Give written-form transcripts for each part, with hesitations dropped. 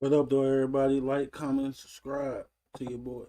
What up, though, everybody? Like, comment, subscribe to your boy.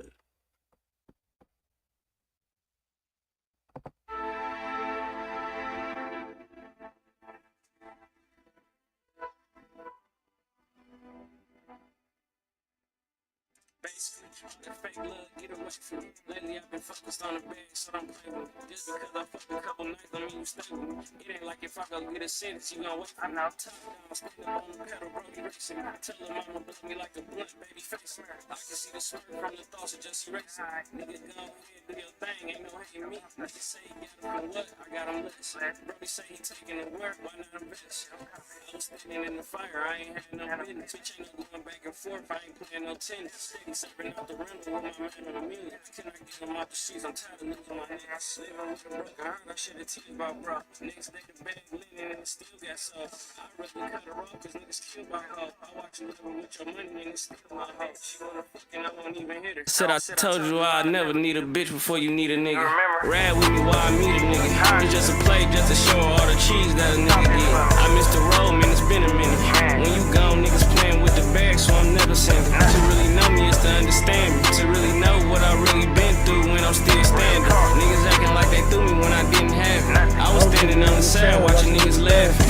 Basically, that fake love, get away from me. Lately, I've been focused on the bag, so don't play with me. Just because I fucked a couple nights, don't mean you stay with me. It ain't like if I go get a sentence, you gon' wait for me. Top down, stand up on the pedal, bro, you racing. Tell her mama blow me like a blunt, baby face. I can see the smirk from the thoughts of just erasing. Nigga, go ahead, do your thing, ain't no hating me. Nigga say he got him from what? I got him list. Brody say he taking it work, why not invest? I was standing in the fire, I ain't had no business. Switch ain't no going back and forth, I ain't playing no tennis. Steady serving out the rental with my man on a million. Can I get him out the streets? I'm tired of losing my niggas. Living with a broken heart, I shed a tear about bro. Next day the bag linen and it still got soft. I'd rather cut her off cause niggas kill my hoe. I watch you living with your money and it's still my hoe. She wanna fuck and I won't even hit her. Said I told you I'd never need a bitch before you need a nigga. Ride with me while I meet a nigga. It's just a play just to show all the cheese that a nigga get. I missed the road, man, it's been a minute. When you gone, niggas playing with the bag, so I'm never sending. To really know me is to understand me. To really know what I really been through when I'm still standing. Niggas acting like they threw me when I didn't have it. I was standing on the side watching niggas laughing.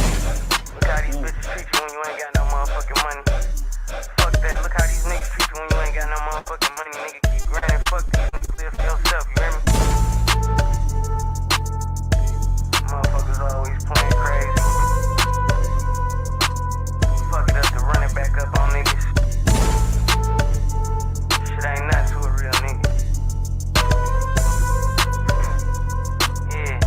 Look how these bitches treat you when you ain't got no motherfucking money. Fuck that, look how these niggas treat you when you ain't got no motherfucking money. Nigga, keep grinding, fuck these niggas, live for yourself, you hear me? Motherfuckers always playing crazy. Fuck it up to run it back up on niggas. Shit ain't not to a real nigga. Yeah.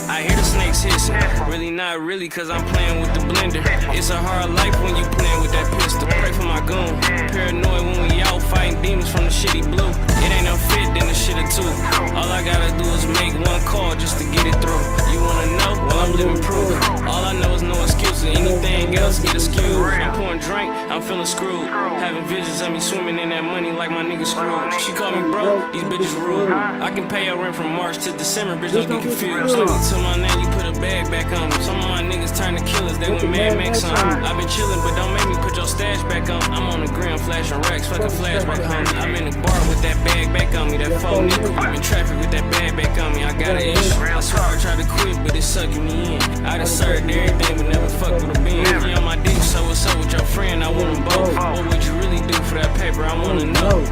I hear the snakes hissing, really not really cause I'm playing with the blender. It's a hard life when you playing with that pistol. Pray for my goon, paranoid when we out fighting demons from the shitty blue. It ain't no fit, then the shit or two. All I gotta do is make one call just to get it through. You wanna know? Well, I'm living proof. All I know is no excuses, anything else get skewed. I'm pouring drink, I'm feeling screwed. Having visions of me swimming in that money like my nigga screwed. She call me broke, these bitches rude. I can pay your rent from March to December, bitch, don't get confused. Till my name, you put a bag back on me. Some of my niggas turn to killers, they went Mad Max on me. I've been chillin', but don't make me put your stash back on. I'm on the gram flashing racks, fucking flashback homie. I'm in the bar with that bag back on me, that phone nigga. I'm in traffic with that bag back on me, I got an issue. I swear I tried to quit, but it's sucking me in. I done served everything, but never fuck with a bean. You on my dick, so what's up with your friend? I want them both. What would you really do for that paper? I wanna know.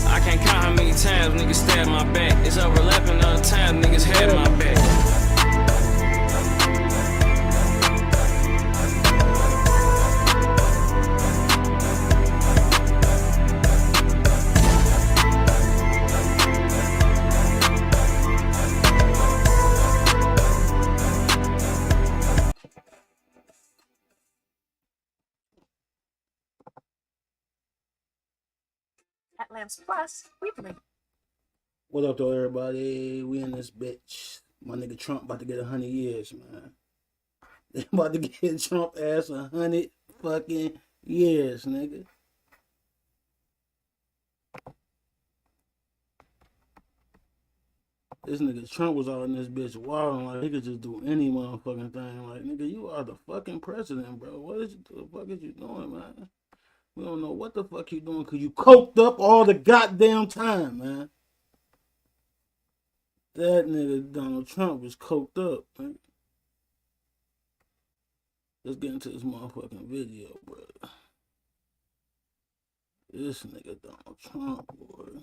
I can't count how many times niggas stabbed my back. It's overlapping other times niggas had my back. At Lamps Plus, we bring. What up, though, everybody? We in this bitch. My nigga Trump about to get 100 years, man. They about to get Trump ass 100 fucking years, nigga. This nigga Trump was out in this bitch wilding like he could just do any motherfucking thing. Like, nigga, you are the fucking president, bro. The fuck is you doing, man? We don't know what the fuck you doing because you coked up all the goddamn time, man. That nigga Donald Trump was coked up, man. Let's get into this motherfucking video, bro. This nigga Donald Trump, boy.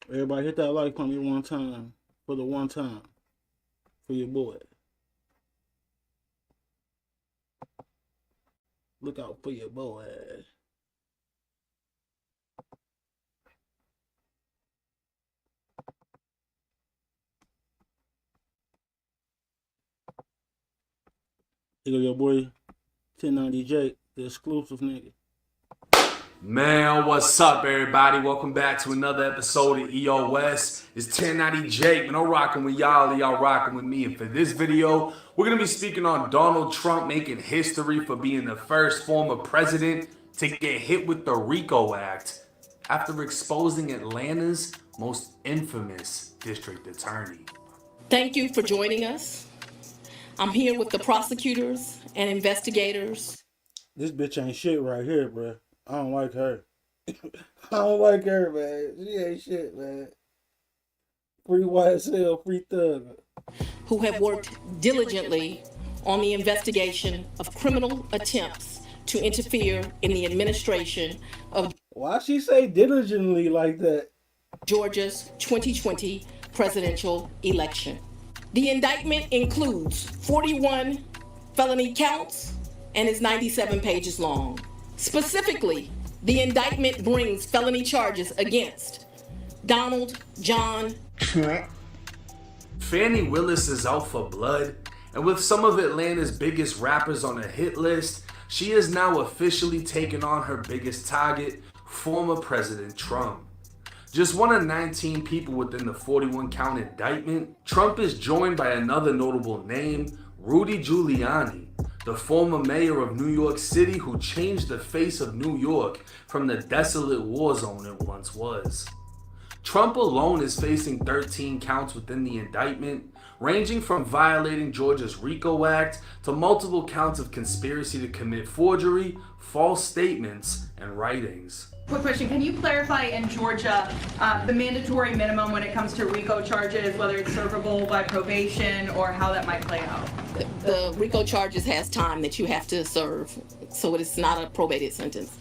Everybody hit that like for me one time. For the one time. For your boy. Look out for your boy. Here go your boy 1090 Jake, the exclusive nigga. Man, what's up, everybody? Welcome back to another episode of EOS. It's 1090 Jake, man. I'm rocking with y'all rocking with me. And for this video, we're going to be speaking on Donald Trump making history for being the first former president to get hit with the RICO Act after exposing Atlanta's most infamous district attorney. Thank you for joining us. I'm here with the prosecutors and investigators. This bitch ain't shit right here, bro. I don't like her. I don't like her, man. She ain't shit, man. Free YSL, free thug. Who have worked diligently on the investigation of criminal attempts to interfere in the administration of Why she say diligently like that? Georgia's 2020 presidential election. The indictment includes 41 felony counts and is 97 pages long. Specifically, the indictment brings felony charges against Donald John Trump. Fani Willis is out for blood, and with some of Atlanta's biggest rappers on a hit list, she is now officially taken on her biggest target, former President Trump. Just one of 19 people within the 41-count indictment, Trump is joined by another notable name, Rudy Giuliani, the former mayor of New York City who changed the face of New York from the desolate war zone it once was. Trump alone is facing 13 counts within the indictment, ranging from violating Georgia's RICO Act to multiple counts of conspiracy to commit forgery, false statements, and writings. Quick question, can you clarify in Georgia the mandatory minimum when it comes to RICO charges, whether it's servable by probation or how that might play out? The RICO charges has time that you have to serve, so it is not a probated sentence.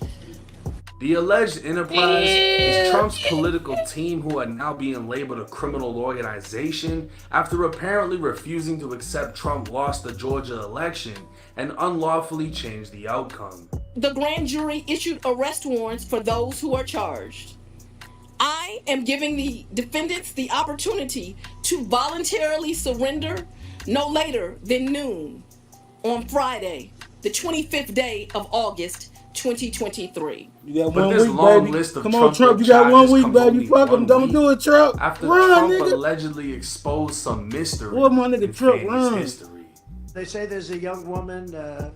The alleged enterprise is Trump's political team, who are now being labeled a criminal organization after apparently refusing to accept Trump lost the Georgia election and unlawfully changed the outcome. The grand jury issued arrest warrants for those who are charged. I am giving the defendants the opportunity to voluntarily surrender no later than noon on Friday, the 25th day of August, 2023. You got But 1 this week, long baby. list of Come on, Trump. You Trump got 1 charges week, comes baby. only Fuck him. 1 Don't week do it, Trump. after Run, Trump nigga. allegedly exposed some mystery What, my nigga, in Trump, Fani's run. history. They say there's a young woman, a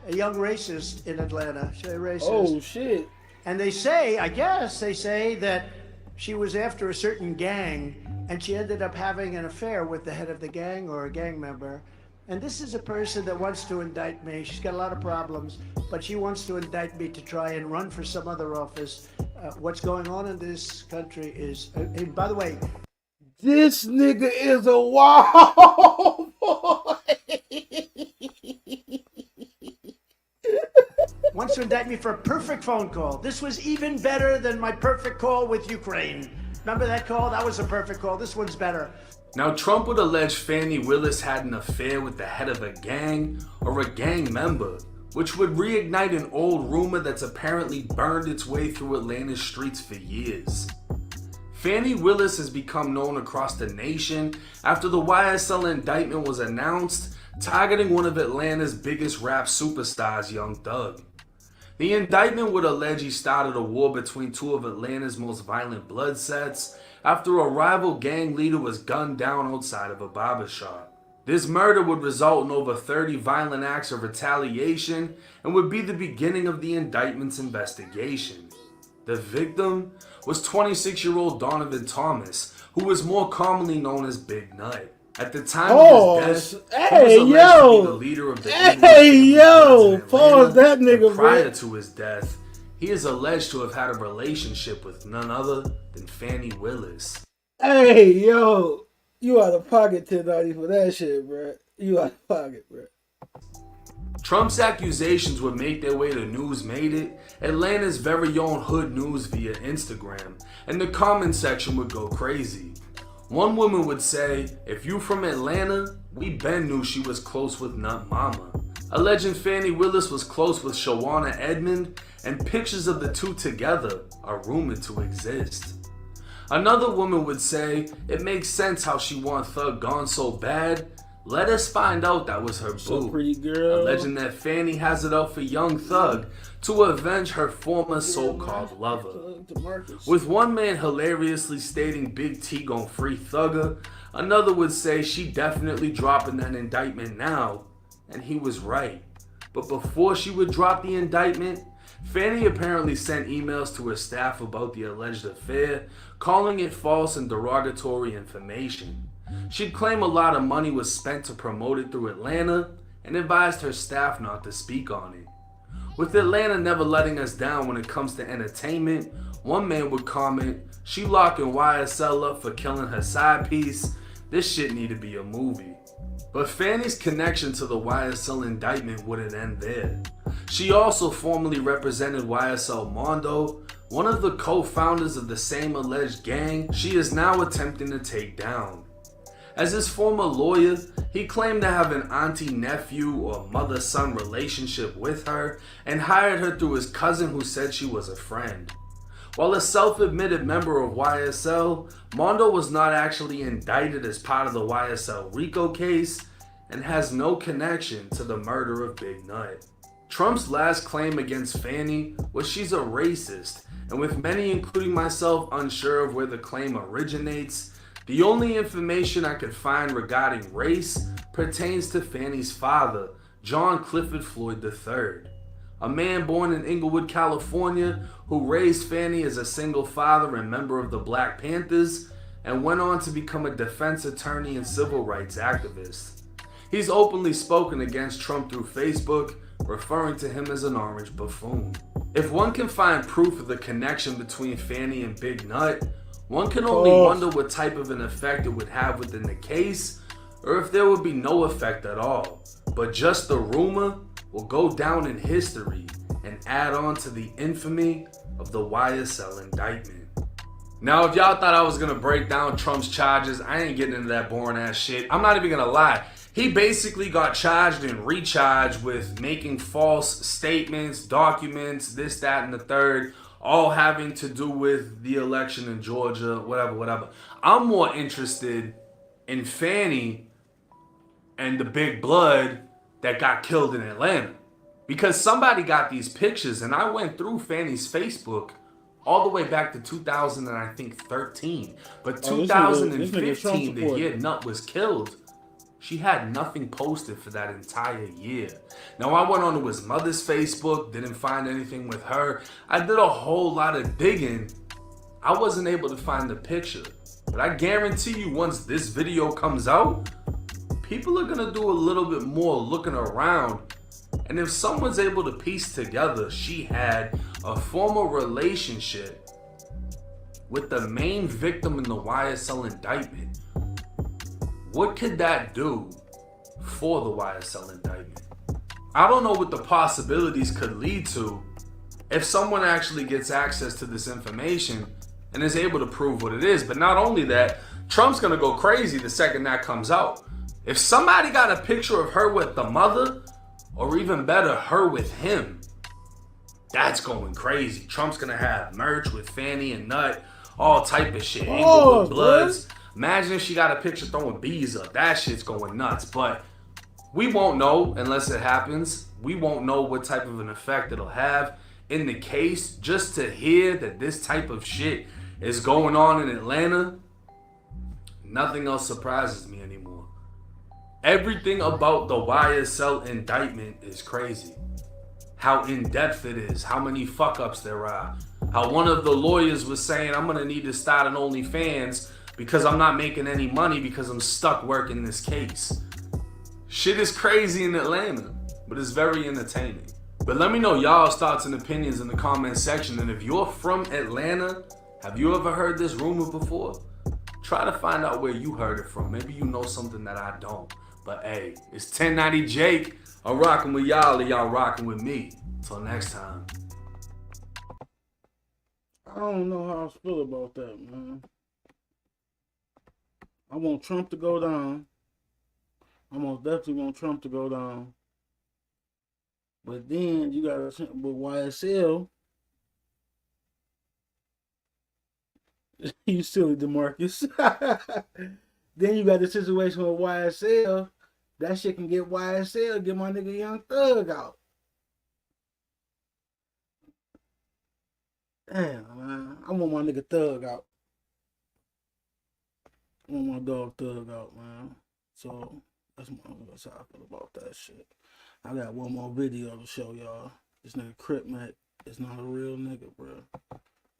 young racist in Atlanta. She's a racist. Oh, shit. And they say, I guess, they say that she was after a certain gang and she ended up having an affair with the head of the gang or a gang member. And this is a person that wants to indict me. She's got a lot of problems, but she wants to indict me to try and run for some other office. What's going on in this country is, and by the way, This nigga is a wild boy. wants to indict me for a perfect phone call. This was even better than my perfect call with Ukraine. Remember that call? That was a perfect call. This one's better. Now, Trump would allege Fani Willis had an affair with the head of a gang or a gang member, which would reignite an old rumor that's apparently burned its way through Atlanta's streets for years. Fani Willis has become known across the nation after the YSL indictment was announced, targeting one of Atlanta's biggest rap superstars, Young Thug. The indictment would allege he started a war between two of Atlanta's most violent blood sets after a rival gang leader was gunned down outside of a barbershop. This murder would result in over 30 violent acts of retaliation and would be the beginning of the indictment's investigation. The victim was 26-year-old Donovan Thomas, who was more commonly known as Big Nut. At the time of his death, Hey, he was alleged to be the yo. leader of the Hey, Indian yo. Bloods in Pause Atlanta, that nigga, and prior bro. to his death, he is alleged to have had a relationship with none other than Fani Willis. Hey, yo. You out of pocket 1090 for that shit, bro. You out of pocket, bro. Trump's accusations would make their way to News Made It, Atlanta's very own hood news via Instagram, and the comment section would go crazy. One woman would say, "If you from Atlanta, we Ben knew she was close with Nut Mama." Alleging Fani Willis was close with Shawana Edmond, and pictures of the two together are rumored to exist. Another woman would say it makes sense how she want Thug gone so bad. Let us find out that was her So boo, pretty girl. alleging that Fanny has it out for Young Thug to avenge her former so-called lover. With one man hilariously stating Big T gon' free Thugger, another would say she definitely dropping that indictment now, and he was right. But before she would drop the indictment, Fanny apparently sent emails to her staff about the alleged affair, calling it false and derogatory information. She'd claim a lot of money was spent to promote it through Atlanta and advised her staff not to speak on it. With Atlanta never letting us down when it comes to entertainment, one man would comment, "She locking YSL up for killing her side piece. This shit need to be a movie." But Fanny's connection to the YSL indictment wouldn't end there. She also formerly represented YSL Mondo, one of the co-founders of the same alleged gang she is now attempting to take down. As his former lawyer, he claimed to have an auntie-nephew or mother-son relationship with her and hired her through his cousin who said she was a friend. While a self-admitted member of YSL, Mondo was not actually indicted as part of the YSL RICO case and has no connection to the murder of Big Nut. Trump's last claim against Fanny was she's a racist, and with many, including myself, unsure of where the claim originates, the only information I could find regarding race pertains to Fanny's father, John Clifford Floyd III, a man born in Inglewood, California, who raised Fanny as a single father and member of the Black Panthers, and went on to become a defense attorney and civil rights activist. He's openly spoken against Trump through Facebook, referring to him as an orange buffoon. If one can find proof of the connection between Fanny and Big Nut, one can only wonder what type of an effect it would have within the case, or if there would be no effect at all. But just the rumor will go down in history and add on to the infamy of the YSL indictment. Now, if y'all thought I was gonna break down Trump's charges, I ain't getting into that boring ass shit. I'm not even gonna lie. He basically got charged and recharged with making false statements, documents, this, that, and the third, all having to do with the election in Georgia, whatever. I'm more interested in Fanny and the big blood that got killed in Atlanta. Because somebody got these pictures, and I went through Fanny's Facebook all the way back to 2013. But 2015, the year Nut was killed, she had nothing posted for that entire year. Now, I went onto his mother's Facebook, didn't find anything with her. I did a whole lot of digging. I wasn't able to find the picture. But I guarantee you, once this video comes out, people are gonna do a little bit more looking around. And if someone's able to piece together she had a former relationship with the main victim in the YSL indictment, what could that do for the YSL indictment? I don't know what the possibilities could lead to if someone actually gets access to this information and is able to prove what it is. But not only that, Trump's gonna go crazy the second that comes out. If somebody got a picture of her with the mother, or even better, her with him, that's going crazy. Trump's gonna have merch with Fanny and Nut, all type of shit. Inglewood Bloods. Imagine if she got a picture throwing bees up. That shit's going nuts. But we won't know unless it happens. We won't know what type of an effect it'll have in the case. Just to hear that this type of shit is going on in Atlanta, nothing else surprises me anymore. Everything about the YSL indictment is crazy. How in-depth it is, how many fuck-ups there are. How one of the lawyers was saying, I'm gonna need to start an OnlyFans because I'm not making any money because I'm stuck working this case. Shit is crazy in Atlanta, but it's very entertaining. But let me know y'all's thoughts and opinions in the comment section. And if you're from Atlanta, have you ever heard this rumor before? Try to find out where you heard it from. Maybe you know something that I don't. But hey, it's 1090 Jake. I'm rocking with y'all and y'all rocking with me. Until next time. I don't know how I feel about that, man. I want Trump to go down. I most definitely want Trump to go down. But then you got to, with YSL, you silly DeMarcus. Then you got the situation with YSL. that shit can get YSL, get my nigga Young Thug out. Damn, man. I want my nigga Thug out. I want my dog Thug out, man. So that's how I feel about that shit. I got one more video to show y'all. This nigga Crip Mac is not a real nigga, bro.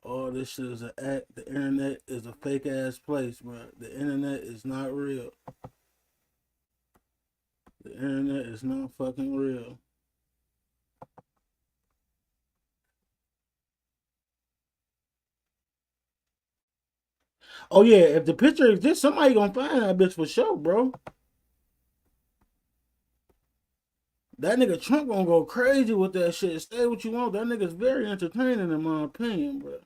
All this shit is an act. The internet is a fake ass place, bro. The internet is not real. The internet is not fucking real. Oh yeah, if the picture exists, somebody gonna find that bitch for sure, bro. That nigga Trump gonna go crazy with that shit. Say what you want. That nigga's very entertaining in my opinion, bro.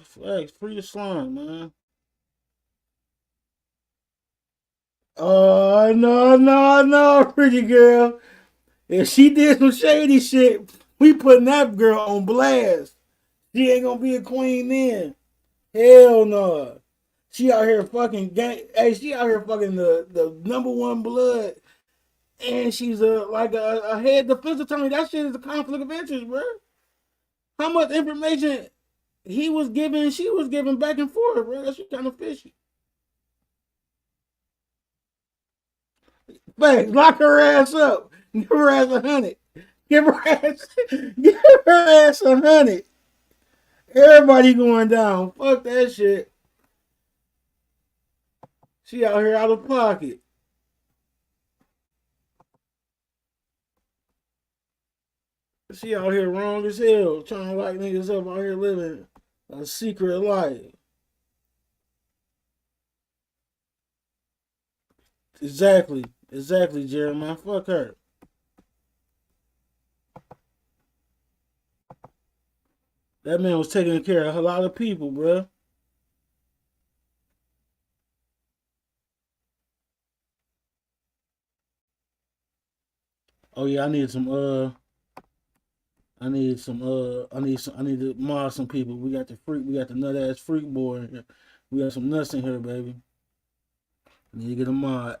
Flags, free the slime, man. Oh no, pretty girl. If she did some shady shit, we putting that girl on blast. She ain't gonna be a queen then. Hell no. She out here fucking gang. Hey, she out here fucking the number one blood, and she's a head defense attorney. That shit is a conflict of interest, bro. How much information he was giving, she was giving back and forth, bro. That shit kind of fishy. Thanks, lock her ass up. Give her ass 100. Give her ass 100. Everybody going down. Fuck that shit. She out here out of pocket. She out here wrong as hell, trying to lock niggas up out here living a secret life. Exactly, Jeremiah. Fuck her. That man was taking care of a lot of people, bro. Oh yeah, I need to mod some people. We got the nut ass freak boy in here. We got some nuts in here, baby. I need to get a mod.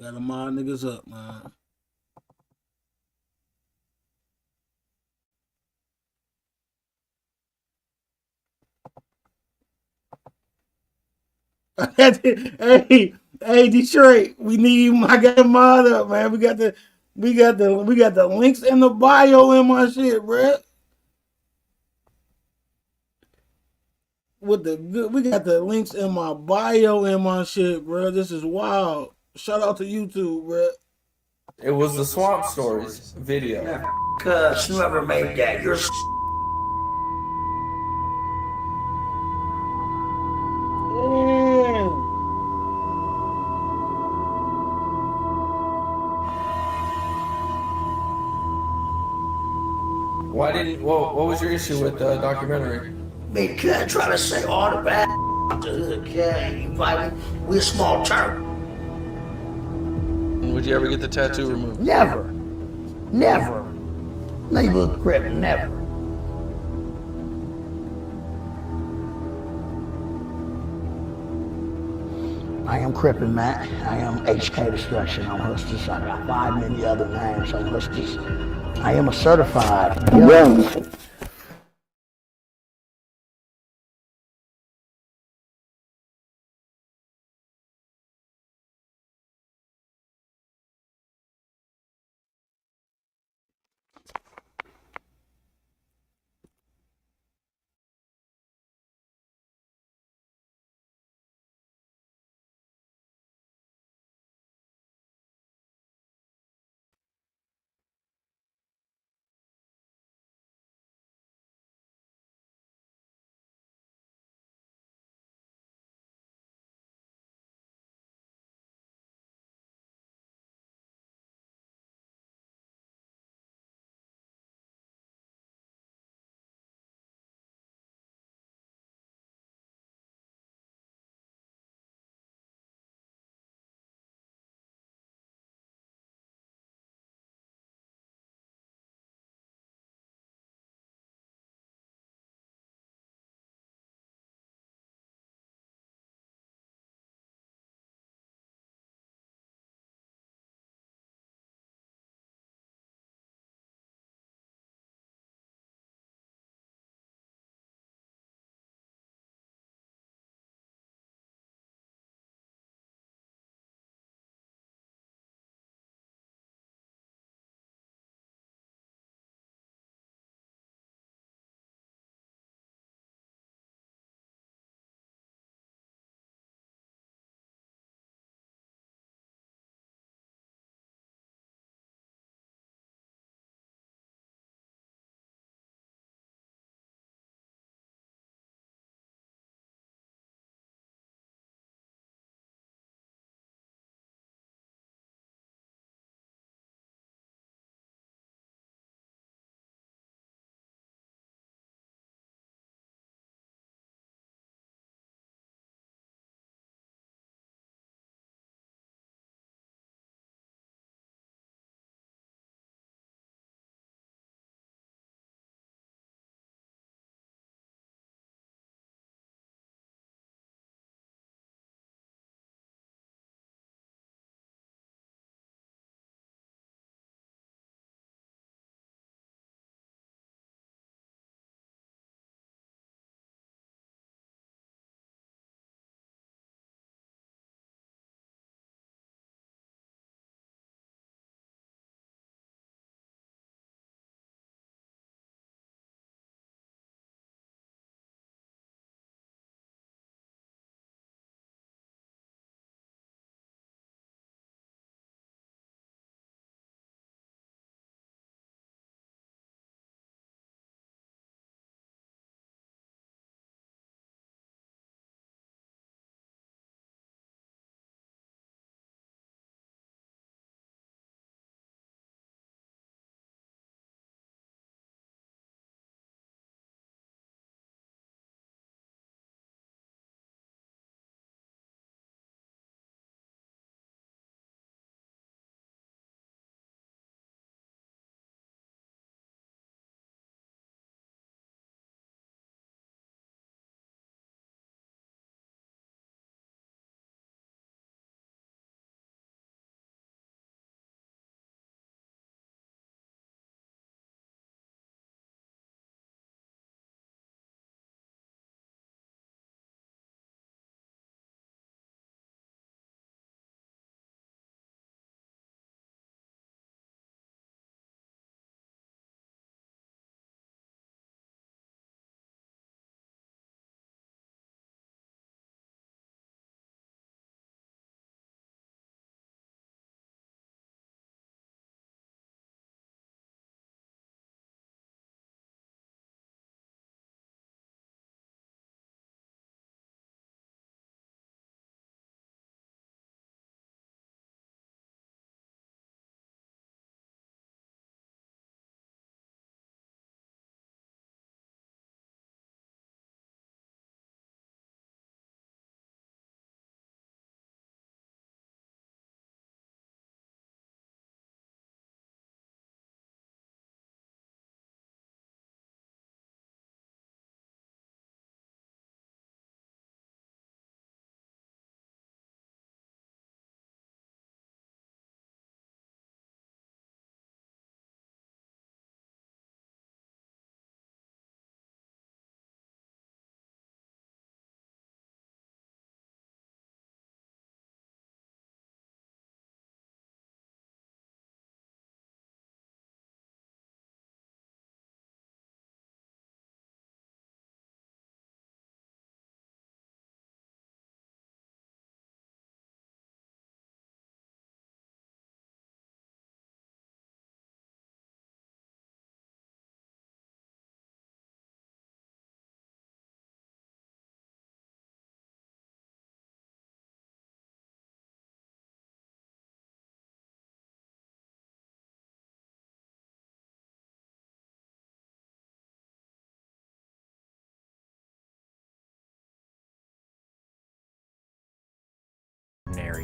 Gotta mod niggas up, man. hey, Detroit, we need. I got a mod up, man. We got the links in the bio in my shit, bro. We got the links in my bio in my shit, bro. This is wild. Shout out to YouTube, bro. It was the Swamp Stories video. Cuz whoever made that, you're What was your issue with the documentary? because trying to say all the bad the hood, you fight me. We're a small town. Would you ever get the tattoo removed? Never. Neighborhood crip, never. I am Crippin' Matt. I am HK Destruction on Hustlers. I got 5 many other names on Hustlers. I am a certified.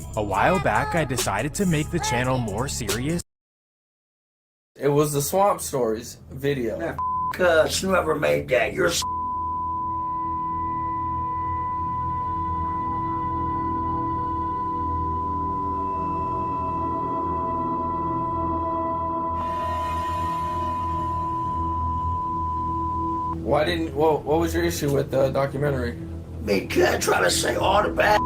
ordinary. A while back, I decided to make the channel more serious. It was the Swamp Stories video. Man, cuz whoever made that, you're What was your issue with the documentary? because trying to say all the bad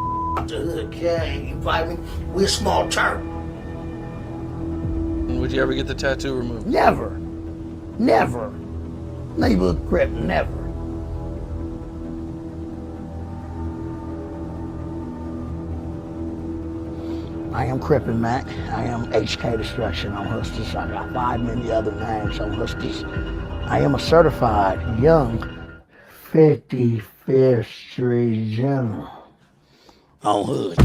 to the hood king. You fight me? We're a small town. Would you ever get the tattoo removed? Never. Never. Neighborhood crip, never. I am Crippin' Mac. I am HK Destruction on Hustlers. I got 5 many other names on Hustlers. I am a certified young 55th Street General on Hood.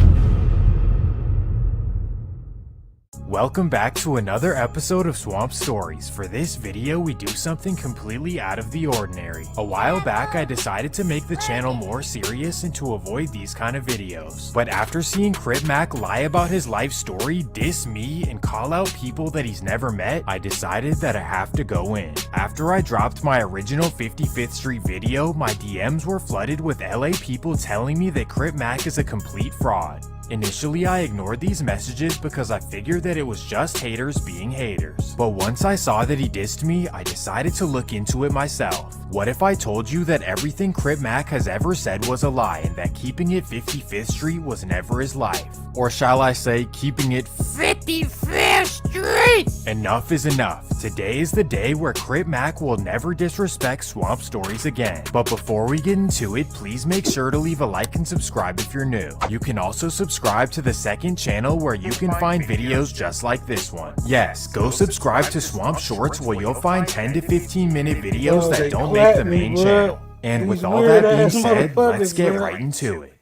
Welcome back to another episode of Swamp Stories. For this video, we do something completely out of the ordinary. A while back, I decided to make the channel more serious and to avoid these kind of videos. But after seeing Crip Mac lie about his life story, diss me, and call out people that he's never met, I decided that I have to go in. After I dropped my original 55th Street video, my DMs were flooded with LA people telling me that Crip Mac is a complete fraud. Initially, I ignored these messages because I figured that it was just haters being haters. But once I saw that he dissed me, I decided to look into it myself. What if I told you that everything Crip Mac has ever said was a lie and that keeping it 55th Street was never his life? Or shall I say, keeping it 55th Street? Enough is enough. Today is the day where Crip Mac will never disrespect Swamp Stories again. But before we get into it, please make sure to leave a like and subscribe if you're new. You can also subscribe to the second channel where you can find videos just like this one. Yes, go subscribe to Swamp Shorts where you'll find 10 to 15 minute videos that don't make the main channel. And with all that being said, let's get right into it.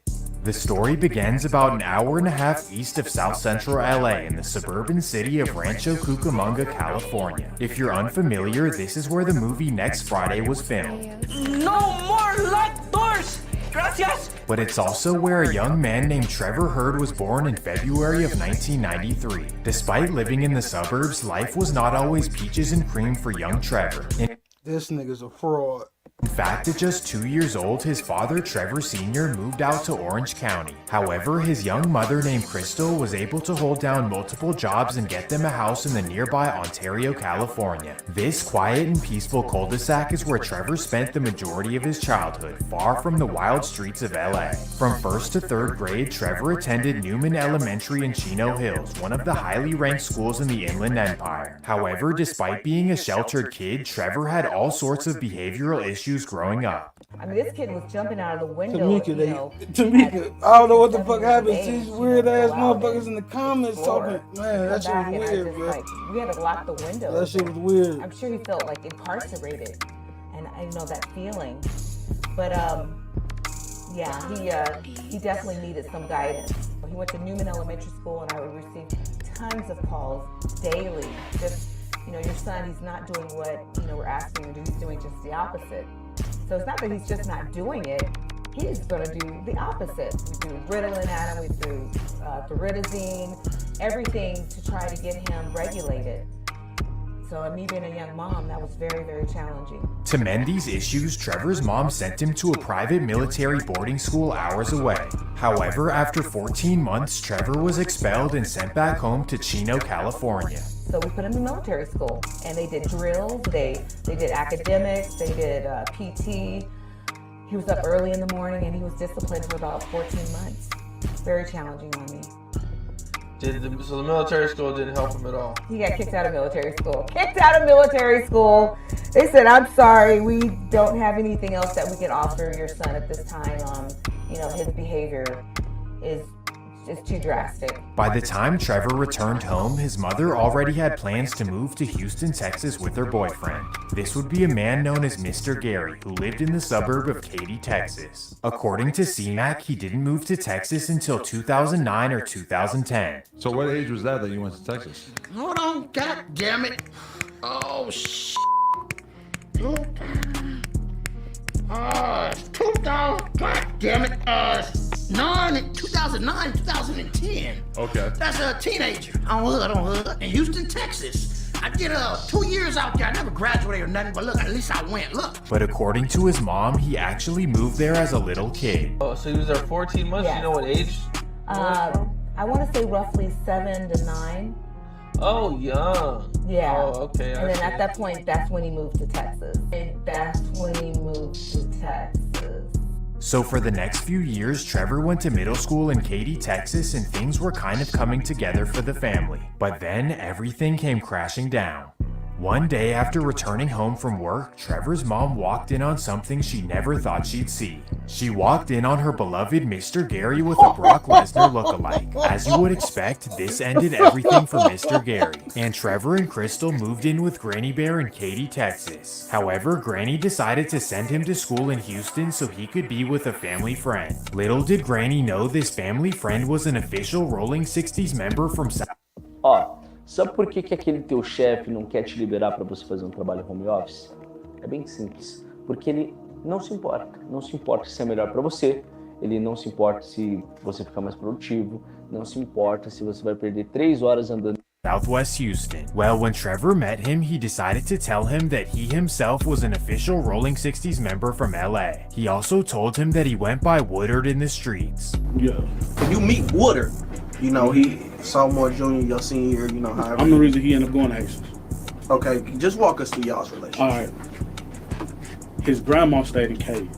The story begins about an hour and a half east of South Central LA in the suburban city of Rancho Cucamonga, California. If you're unfamiliar, this is where the movie Next Friday was filmed. No more locked doors! Gracias! But it's also where a young man named Trevor Hurd was born in February of 1993. Despite living in the suburbs, life was not always peaches and cream for young Trevor. This nigga's a fraud. In fact, at just 2 years old, his father, Trevor Sr., moved out to Orange County. However, his young mother named Crystal was able to hold down multiple jobs and get them a house in the nearby Ontario, California. This quiet and peaceful cul-de-sac is where Trevor spent the majority of his childhood, far from the wild streets of LA. From 1st to 3rd grade, Trevor attended Newman Elementary in Chino Hills, one of the highly ranked schools in the Inland Empire. However, despite being a sheltered kid, Trevor had all sorts of behavioral issues growing up. I mean, this kid was jumping out of the window. Tamika, I don't know what the fuck happened. These weird ass motherfuckers in the comments talking. Man, that shit was weird, bro. Like, we had to lock the window. That shit was weird. I'm sure he felt like incarcerated, and I know that feeling. But yeah, he definitely needed some guidance. He went to Newman Elementary School, and I would receive tons of calls daily. Just, your son, he's not doing what, we're asking him to do. He's doing just the opposite. So it's not that he's just not doing it. He's going to do the opposite. We do Ritalin at him. We do Thoridazine, everything to try to get him regulated. So me being a young mom, that was very, very challenging. To mend these issues, Trevor's mom sent him to a private military boarding school hours away. However, after 14 months, Trevor was expelled and sent back home to Chino, California. So we put him in military school, and they did drills, they did academics, they did PT. He was up early in the morning, and he was disciplined for about 14 months. Very challenging on me. So the military school didn't help him at all? He got kicked out of military school. Kicked out of military school. They said, I'm sorry, we don't have anything else that we can offer your son at this time. His behavior is too drastic. By the time Trevor returned home, his mother already had plans to move to Houston, Texas with her boyfriend. This would be a man known as Mr. Gary, who lived in the suburb of Katy, Texas. According to CMAC, he didn't move to Texas until 2009 or 2010. So what age was that you went to Texas? Hold on, god damn it. Oh, shit. 2000, god damn it. 9 2009, 2010. Okay. That's a teenager on hood in Houston, Texas. I did 2 years out there. I never graduated or nothing, but look, at least I went. Look. But according to his mom, he actually moved there as a little kid. Oh, so he was there 14 months? Yes. You know what age? I want to say roughly 7 to 9. Oh, young. Yeah. Oh, okay. And then at that point, that's when he moved to Texas. So for the next few years, Trevor went to middle school in Katy, Texas, and things were kind of coming together for the family. But then everything came crashing down. One day after returning home from work, Trevor's mom walked in on something she never thought she'd see. She walked in on her beloved Mr. Gary with a Brock Lesnar lookalike. As you would expect, this ended everything for Mr. Gary, and Trevor and Crystal moved in with Granny Bear in Katy, Texas. However, Granny decided to send him to school in Houston so he could be with a family friend. Little did Granny know this family friend was an official Rolling 60s member from South. Sabe por que aquele teu chefe não quer te liberar para você fazer um trabalho home office? É bem simples, porque ele não se importa se é melhor para você, ele não se importa se você ficar mais produtivo, não se importa se você vai perder 3 horas andando. Southwest Houston. Well, when Trevor met him, he decided to tell him that he himself was an official Rolling 60s member from LA. He also told him that he went by Woodard in the streets. Yeah. When you meet Woodard, you know, he sophomore, junior, your senior year, you know, however. I'm the reason he ended up going to Hastings. Okay, just walk us through y'all's relationship. All right. His grandma stayed in Katy.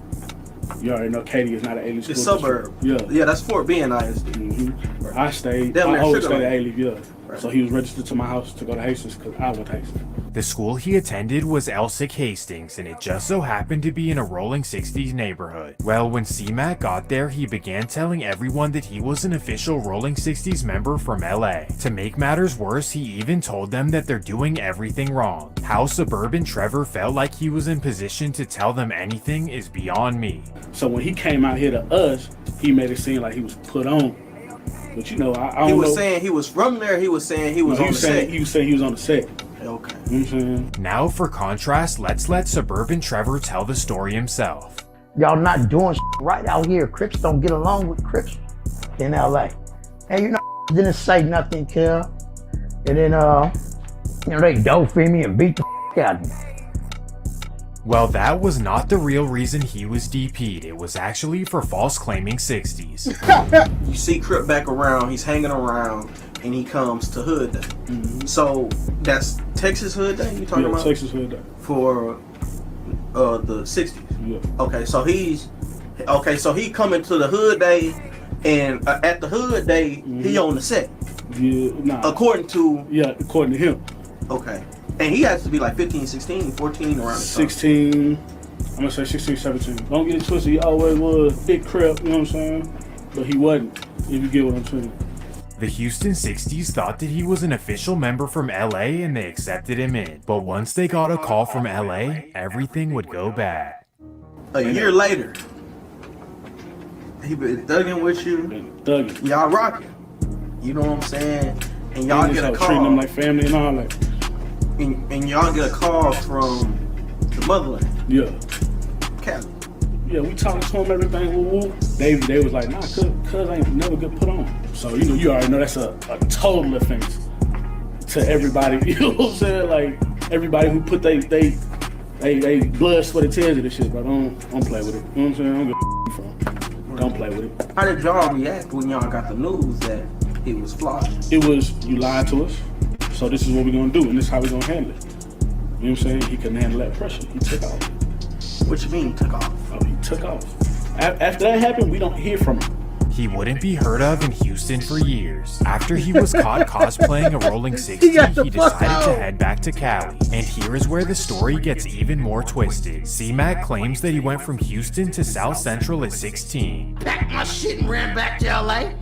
You already know Katy is not an A-Leaf school. It's suburb. Yeah. Yeah, that's Fort Bend ISD. Mm-hmm. Right. I stayed. Damn, I always Sugar stayed at Land. A-Leaf, yeah. Right. So he was registered to my house to go to Hastings because I went to Hastings. The school he attended was Elsick Hastings, and it just so happened to be in a Rolling 60s neighborhood. Well, when C-Mac got there, he began telling everyone that he was an official Rolling 60s member from LA. To make matters worse, he even told them that they're doing everything wrong. How suburban Trevor felt like he was in position to tell them anything is beyond me. So when he came out here to us, he made it seem like he was put on. But you know, I don't know. He was saying he was from there. He was saying he was on the set. He was saying he was on the set. Okay. You know what I'm saying? Now, for contrast, let's let suburban Trevor tell the story himself. Y'all not doing right out here. Crips don't get along with Crips in LA. And you know, didn't say nothing, kill. And then, you know, they dope me and beat the out of me. Well, that was not the real reason he was DP'd. It was actually for false claiming 60s. You see Crip back around, he's hanging around, and he comes to Hood Day. Mm-hmm. So that's Texas Hood Day you talking about? Texas Hood Day. For the 60s. Yeah. Okay, so he coming to the Hood Day, and at the Hood Day, he on the set. Yeah, nah. According to him. Okay. And he has to be like 15, 16, 14 around 16, I'm gonna say 16, 17. Don't get it twisted, he always was big crap, you know what I'm saying? But he wasn't, if you get what I'm saying. The Houston 60s thought that he was an official member from LA and they accepted him in. But once they got a call from LA, everything would go bad. A year later, he been thugging with you. Thugging. Y'all rocking. You know what I'm saying? And y'all get a call. Treating them like family and all that. And y'all get a call from the motherland. Yeah. Cali. Yeah, we talked to him, everything, woo-woo. They was like, nah, cuz ain't never get put on. So, you know, you already know that's a total offense to everybody, you know what I'm saying? Like, everybody who put they blood, sweat, and tears in this shit, bro. Don't play with it. You know what I'm saying? I don't give a from. Don't play with it. How did y'all react when y'all got the news that it was flawed? It was, you lied to us, so this is what we're gonna do, and this is how we're gonna handle it. You know what I'm saying? He couldn't handle that pressure. He took off. What you mean, took off? Oh, he took off. After that happened, we don't hear from him. He wouldn't be heard of in Houston for years. After he was caught cosplaying a Rolling 60, he decided to head back to Cali. And here is where the story gets even more twisted. C-Mac claims that he went from Houston to South Central at 16. Packed my shit and ran back to LA.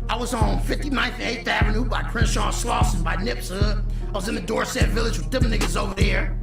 I was on 59th and 8th Avenue by Crenshaw and Slauson by Nips Hood. I was in the Dorset Village with them niggas over there.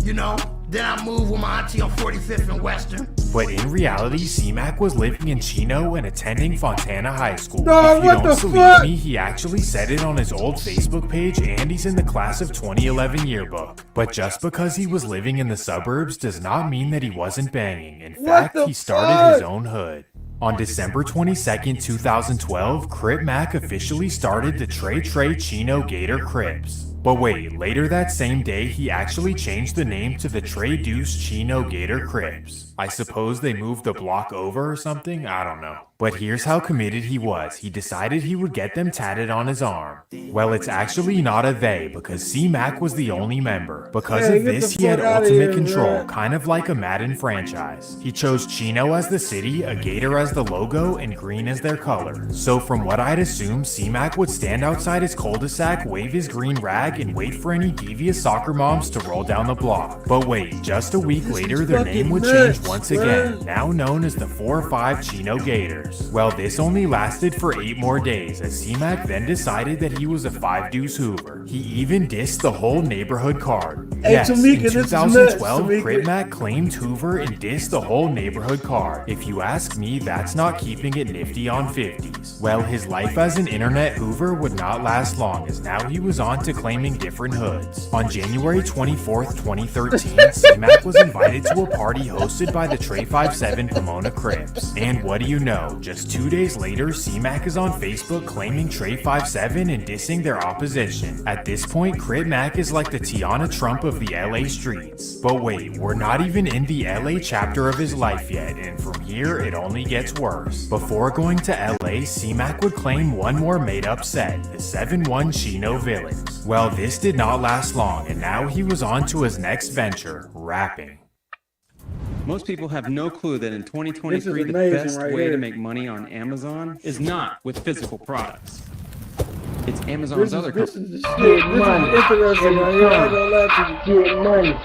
You know, then I moved with my auntie on 45th and Western. But in reality, C-Mac was living in Chino and attending Fontana High School. Dog, if you what don't the believe fuck? me, he actually said it on his old Facebook page, and he's in the class of 2011 yearbook. But just because he was living in the suburbs does not mean that he wasn't banging. In fact, he started his own hood. On December 22nd, 2012, Crip Mac officially started the Trey Chino Gator Crips. But wait, later that same day, he actually changed the name to the Trey Deuce Chino Gator Crips. I suppose they moved the block over or something? I don't know. But here's how committed he was. He decided he would get them tatted on his arm. Well, it's actually not a they, because C-Mac was the only member. Because of this, he had ultimate control, kind of like a Madden franchise. He chose Chino as the city, a gator as the logo, and green as their color. So from what I'd assume, C-Mac would stand outside his cul-de-sac, wave his green rag, and wait for any devious soccer moms to roll down the block. But wait, just a week later, their name would change once again, now known as the 4-5 Chino Gators. Well, this only lasted for 8 more days, as C-Mac then decided that he was a 5-deuce Hoover. He even dissed the whole neighborhood card. Yes, in 2012, Crip Mac claimed Hoover and dissed the whole neighborhood card. If you ask me, that's not keeping it nifty on 50s. Well, his life as an internet Hoover would not last long, as now he was on to claiming different hoods. On January 24th, 2013, C-Mac was invited to a party hosted by the Trey 57 Pomona Crips. And what do you know? Just 2 days later, C-Mac is on Facebook claiming Trey 57 and dissing their opposition. At this point, Crip Mac is like the Tiana Trump of the LA streets. But wait, we're not even in the LA chapter of his life yet, and from here it only gets worse. Before going to LA, C-Mac would claim one more made-up set, the 7-1 Chino Villains. Well, this did not last long, and now he was on to his next venture, rapping. Most people have no clue that in 2023, the best way to make money on Amazon is not with physical products. It's Amazon's other companies. Get money. Interesting right here. I don't let you get money.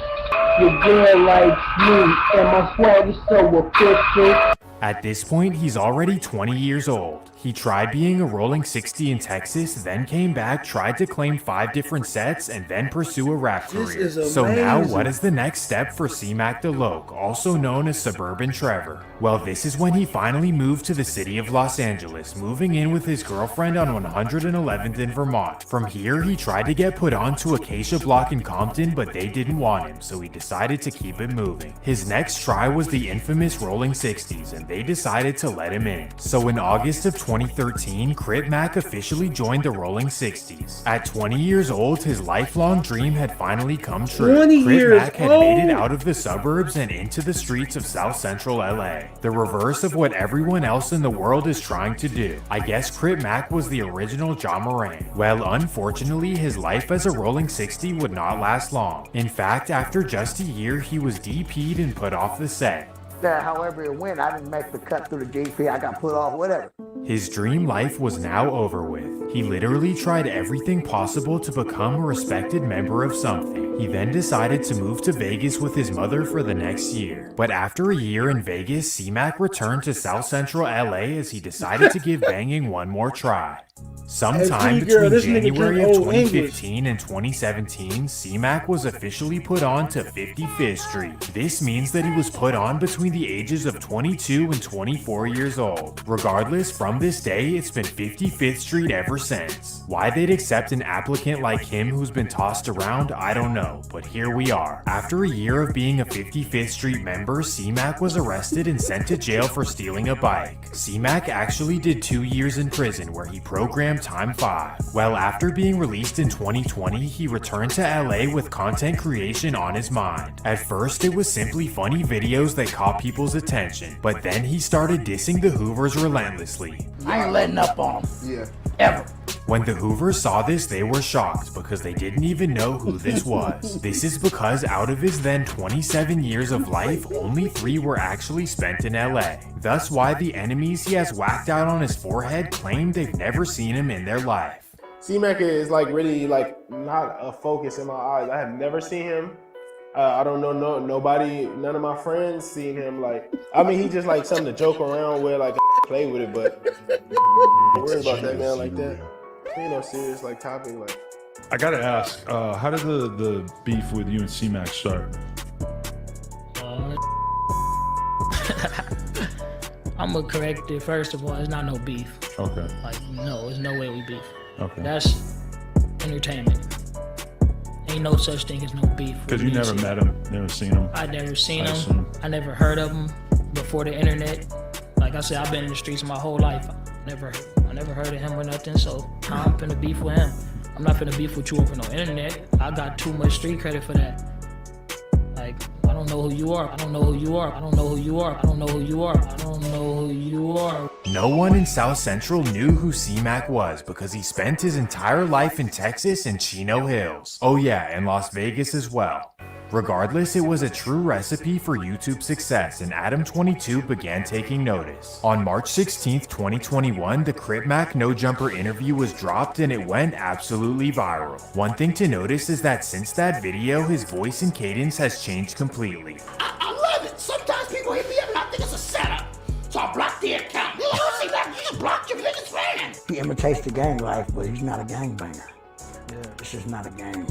You're dead like me, and my swag is so official. At this point, he's already 20 years old. He tried being a rolling 60 in Texas, then came back, tried to claim 5 different sets, and then pursue a rap career. So now, what is the next step for C-Mac DeLoc, also known as Suburban Trevor? Well, this is when he finally moved to the city of Los Angeles, moving in with his girlfriend on 111th in Vermont. From here, he tried to get put onto Acacia Block in Compton, but they didn't want him, so he decided to keep it moving. His next try was the infamous Rolling 60s, and they decided to let him in. So in August of 2013, Crip Mac officially joined the Rolling 60s. At 20 years old, his lifelong dream had finally come true. Crip Mac had made it out of the suburbs and into the streets of South Central LA. The reverse of what everyone else in the world is trying to do. I guess Crip Mac was the original Ja Morant. Well, unfortunately, his life as a Rolling 60 would not last long. In fact, after just a year, he was DP'd and put off the set. However it went, I didn't make the cut through the GP, I got put off, whatever. His dream life was now over with. He literally tried everything possible to become a respected member of something. He then decided to move to Vegas with his mother for the next year. But after a year in Vegas, C-Mac returned to South Central LA as he decided to give banging one more try. Sometime between January of 2015 and 2017, C-Mac was officially put on to 55th Street. This means that he was put on between the ages of 22 and 24 years old. Regardless, from this day, it's been 55th Street ever since. Why they'd accept an applicant like him who's been tossed around, I don't know, but here we are. After a year of being a 55th Street member, C-Mac was arrested and sent to jail for stealing a bike. C-Mac actually did 2 years in prison where he programmed Time 5. Well, after being released in 2020, he returned to LA with content creation on his mind. At first, it was simply funny videos that caught people's attention, but then he started dissing the Hoovers relentlessly. I ain't letting up on them. Yeah. Ever. When the Hoovers saw this, they were shocked because they didn't even know who this was. This is because out of his then 27 years of life, only 3 were actually spent in LA. Thus why the enemies he has whacked out on his forehead claim they've never seen him in their life. C-Mac is like really like not a focus in my eyes. I have never seen him. I don't know nobody, none of my friends seen him like. I mean, he just like something to joke around with, like play with it, but don't worry about that man like that. You know, serious like topic like. I gotta ask, how did the beef with you and C-Mac start? I'm gonna correct it. First of all, it's not no beef. Okay. Like, no, there's no way we beef. Okay. That's entertainment. Ain't no such thing as no beef. Because you never met him, never seen him. I never seen him. I never heard of him before the internet. Like, Like I said, I've been in the streets my whole life. I never heard of him or nothing, so I'm finna beef with him. I'm not finna beef with you over no internet. I got too much street credit for that. Like, I don't know who you are. I don't know who you are. I don't know who you are. I don't know who you are. I don't know who you are. No one in South Central knew who C-Mac was because he spent his entire life in Texas and Chino Hills. Oh yeah, and Las Vegas as well. Regardless, it was a true recipe for YouTube success, and Adam22 began taking notice. On March 16th, 2021, the Crip Mac No Jumper interview was dropped and it went absolutely viral. One thing to notice is that since that video, his voice and cadence has changed completely. I love it. Sometimes people hit me up and I think it's a setup. So I block the account. You don't see that? You just blocked your biggest fan. He imitates the gang life, but he's not a gangbanger. Yeah, this is not a game.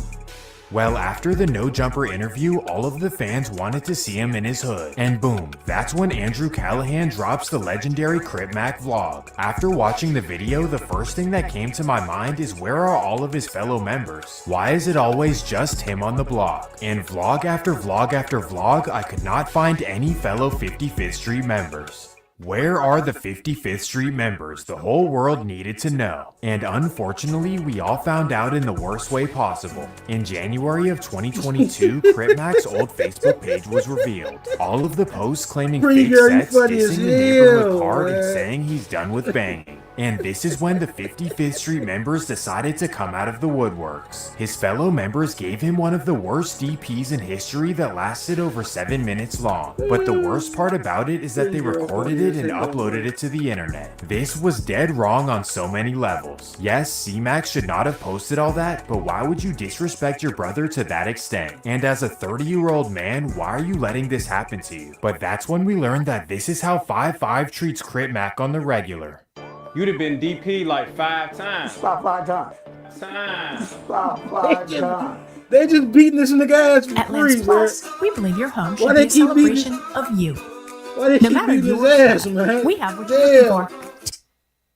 Well, after the No Jumper interview, all of the fans wanted to see him in his hood. And boom, that's when Andrew Callahan drops the legendary Crip Mac vlog. After watching the video, the first thing that came to my mind is where are all of his fellow members? Why is it always just him on the blog? And vlog after vlog after vlog, I could not find any fellow 55th Street members. Where are the 55th Street members? The whole world needed to know. And unfortunately, we all found out in the worst way possible. In January of 2022, Crip Mac's old Facebook page was revealed. All of the posts claiming fake sex, dissing the neighborhood hard, and saying he's done with banging. And this is when the 55th Street members decided to come out of the woodworks. His fellow members gave him one of the worst DPs in history that lasted over 7 minutes long. But the worst part about it is that they recorded it and uploaded it to the internet. This was dead wrong on so many levels. Yes, C-Mac should not have posted all that, but why would you disrespect your brother to that extent? And as a 30-year-old man, why are you letting this happen to you? But that's when we learned that this is how 5'5" treats Crip Mac on the regular. You'd have been DP like 5 times. Stop 5 times. Stop 5 times. They just beating this nigga ass for At free, Lance man. Plus, we believe your home Why should they be a keep beating- celebration of you. Why they No keep matter beating his your ass, skill, man? we have what you're Damn. looking for.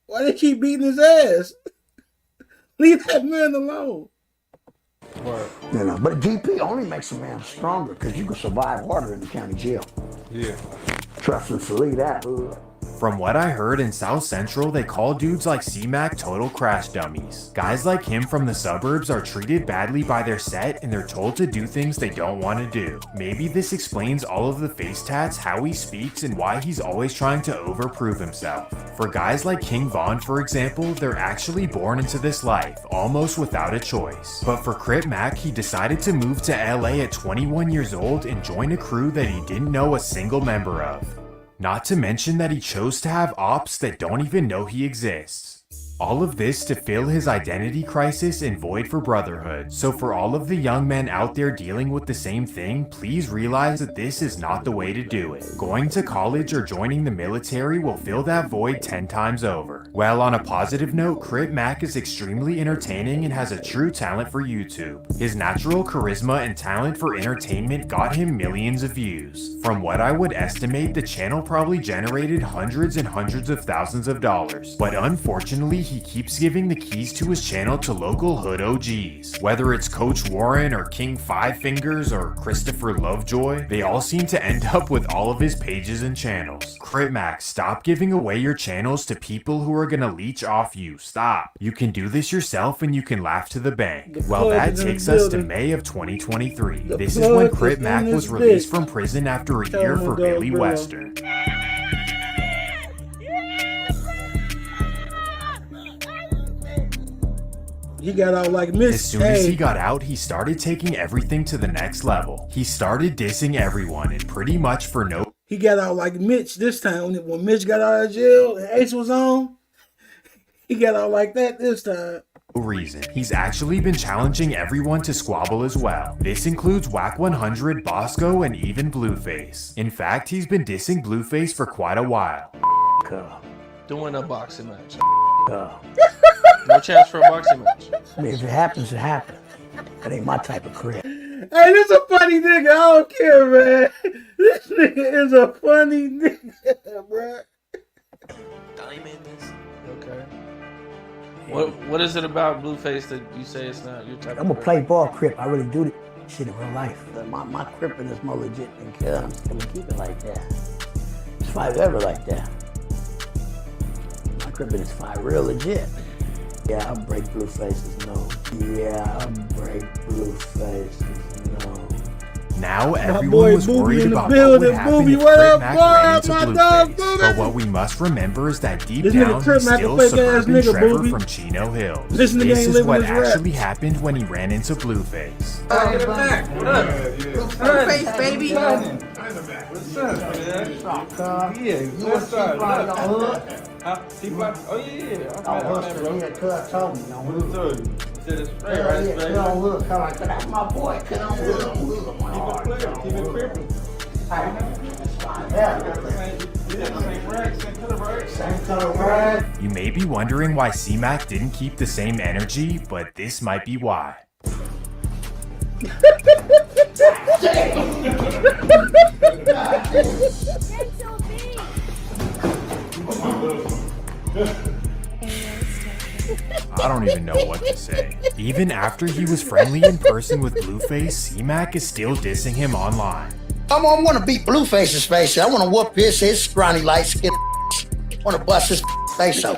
Why they keep beating his ass? Leave that man alone. You know, but GP only makes a man stronger because you can survive harder in the county jail. Yeah. Trust and believe that, hood. From what I heard in South Central, they call dudes like C-Mac total crash dummies. Guys like him from the suburbs are treated badly by their set and they're told to do things they don't want to do. Maybe this explains all of the face tats, how he speaks, and why he's always trying to overprove himself. For guys like King Von, for example, they're actually born into this life, almost without a choice. But for Crip Mac, he decided to move to LA at 21 years old and join a crew that he didn't know a single member of. Not to mention that he chose to have ops that don't even know he exists. All of this to fill his identity crisis and void for brotherhood. So for all of the young men out there dealing with the same thing, please realize that this is not the way to do it. Going to college or joining the military will fill that void 10 times over. Well, on a positive note, Crip Mac is extremely entertaining and has a true talent for YouTube. His natural charisma and talent for entertainment got him millions of views. From what I would estimate, the channel probably generated hundreds and hundreds of thousands of dollars. But unfortunately, he keeps giving the keys to his channel to local hood OGs. Whether it's Coach Warren or King Five Fingers or Christopher Lovejoy, they all seem to end up with all of his pages and channels. Crip Mac, stop giving away your channels to people who are gonna leech off you. Stop. You can do this yourself and you can laugh to the bank. Well, that takes us to May of 2023. This is when Crip Mac was released from prison after a year for Billy Western. He got out like Mitch. As soon as he got out, he started taking everything to the next level. He started dissing everyone and pretty much for no He got out like Mitch this time. When Mitch got out of jail and Ace was on, he got out like that this time. reason. He's actually been challenging everyone to squabble as well. This includes Whack 100, Bosco, and even Blueface. In fact, he's been dissing Blueface for quite a while. Doing a boxing match. No chance for a boxing match. I mean, if it happens, it happens. That ain't my type of career. Hey, this a funny nigga. I don't care, man. This nigga is a funny nigga, bro. Okay. What is it about Blueface that you say it's not your type? I'm a play ball crip. I really do this shit in real life. My cripping is more legit than kill. I'm still gonna keep it like that. It's probably ever like that. Crippin is fine, real legit. Yeah, I'll break Blueface's nose. Yeah, I'll break Blueface's nose. Now everyone boy was Booby worried in the about building. what would happen Booby, if what Crip up, Mac boy? ran into My dog, Blueface. Booby. But what we must remember is that deep This nigga down, Crip he's Mac a still fake ass suburban nigga, Trevor Booby. from Chino Hills. This nigga This ain't is living what his rap. actually happened when he ran into Blueface. Blueface, baby. What's up, man? Yeah, you was probably on hood. Oh, yeah. Oh, hood, yeah, cuz told me on hood. Told you. Said it's straight, Yeah, right? yeah, cuz on hood. Cuz like, that's my boy, cuz on hood, on hood. My heart, Keep it crippin'. Same color rag. You may be wondering why C-Mac didn't keep the same energy, but this might be why. I don't even know what to say. Even after he was friendly in person with Blueface, C-Mac is still dissing him online. I want to beat Blueface's face. I want to whoop his scrawny light skin. I want to bust his face out.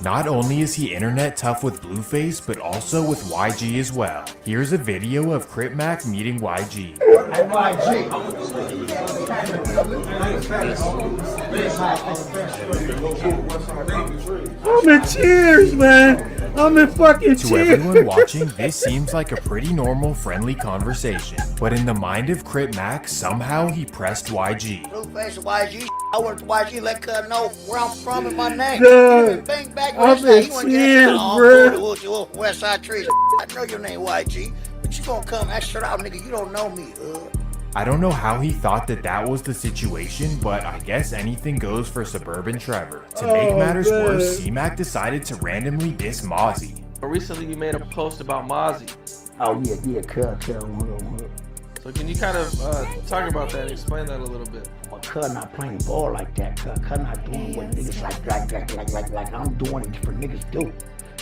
Not only is he internet tough with Blueface, but also with YG as well. Here's a video of Crip Mac meeting YG. Hey, YG. I'm in tears, man. I'm in fucking To tears. everyone watching, this seems like a pretty normal, friendly conversation. But in the mind of Crip Mac, somehow he pressed YG. Blueface and YG. I went to YG, let cuz know where I'm from and my name. Dude, He been bang back I'm West Side. in He went tears, to bruh. West Side Trees. I know your name YG, but you gonna come act straight out, nigga. You don't know me. I don't know how he thought that that was the situation, but I guess anything goes for suburban Trevor. To make matters worse, C-Mac decided to randomly diss Mozzie. Recently, you made a post about Mozzie. Oh, yeah, cuz on hood. So can you kind of talk about that, explain that a little bit? Well, cuz not playing ball like that, cuz not doing what niggas like I'm doing it for niggas do.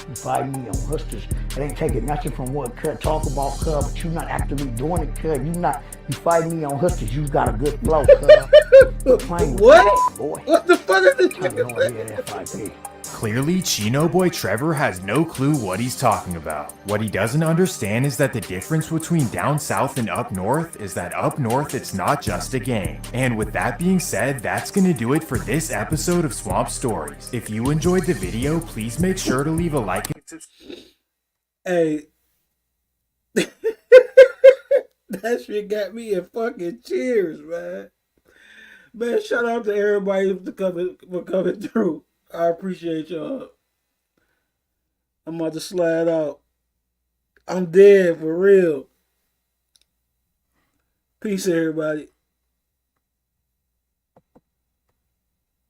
You find me on hustlers. It ain't taking nothing from what cuz talk about, cuz, but you not actively doing it, cuz. You find me on hustlers, you got a good flow, cuz. What? Boy. What the fuck is this? I have no idea FIP. Clearly, Chino Boy Trevor has no clue what he's talking about. What he doesn't understand is that the difference between down south and up north is that up north it's not just a gang. And with that being said, that's gonna do it for this episode of Swamp Stories. If you enjoyed the video, please make sure to leave a like and subscribe. Hey. That shit got me in fucking tears, man. Man, shout out to everybody for coming through. I appreciate y'all. I'm about to slide out. I'm dead for real. Peace, everybody.